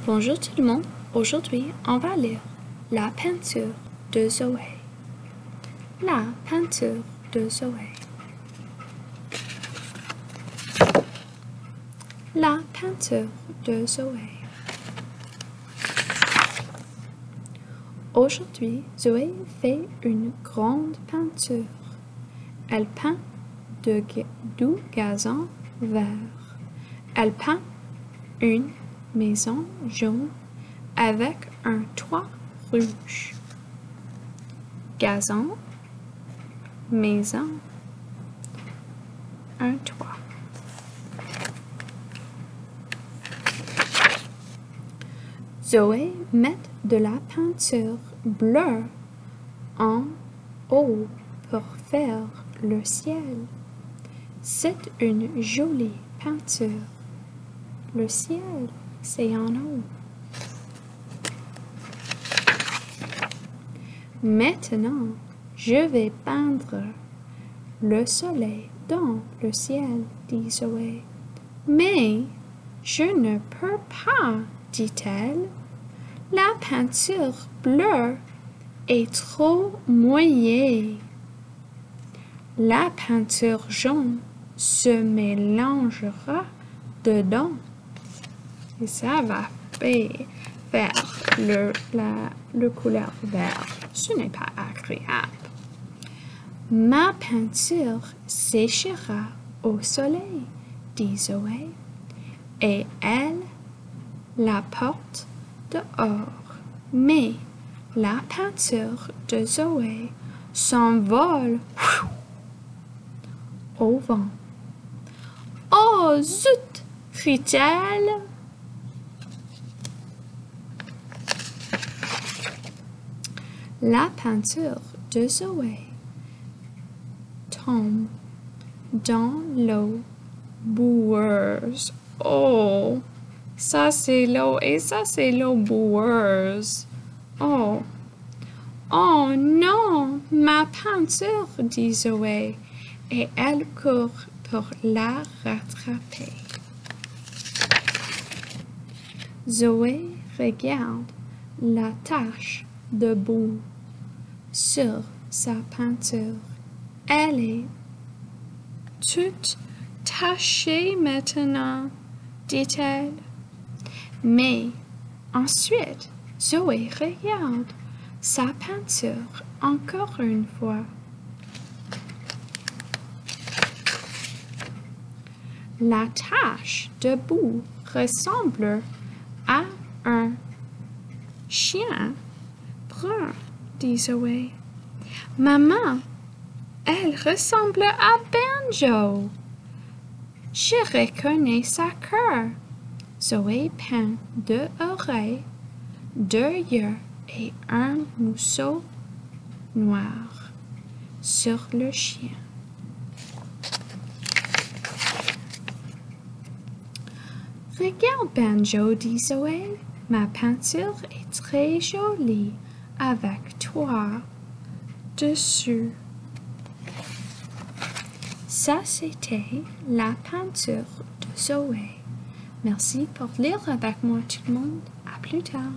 Bonjour tout le monde, aujourd'hui on va lire La peinture de Zoé. La peinture de Zoé. La peinture de Zoé. Aujourd'hui, Zoé fait une grande peinture. Elle peint du gazon vert. Elle peint une maison jaune avec un toit rouge. Gazon, maison, un toit. Zoé met de la peinture bleue en haut pour faire le ciel. C'est une jolie peinture. Le ciel, c'est en haut. Maintenant, je vais peindre le soleil dans le ciel, dit Zoé. Mais je ne peux pas, dit-elle. La peinture bleue est trop mouillée. La peinture jaune se mélangera dedans. Et ça va faire le couleur vert. Ce n'est pas agréable. Ma peinture séchera au soleil, dit Zoé, et elle la porte dehors. Mais la peinture de Zoé s'envole au vent. Oh zut! Crie-t-elle. La peinture de Zoé tombe dans l'eau boueuse. Oh, ça c'est l'eau et ça c'est l'eau boueuse. Oh, oh non, ma peinture, dit Zoé, et elle court pour la rattraper. Zoé regarde la tache de boue sur sa peinture. Elle est toute tachée maintenant, dit-elle. Mais ensuite, Zoé regarde sa peinture encore une fois. La tache de boue ressemble à un chien brun, dit Zoé. Maman, elle ressemble à Banjo. Je reconnais sa queue. Zoé peint 2 oreilles, 2 yeux et un museau noir sur le chien. Regarde Banjo, dit Zoé. Ma peinture est très jolie avec toi dessus. Ça, c'était la peinture de Zoé. Merci pour lire avec moi tout le monde. À plus tard.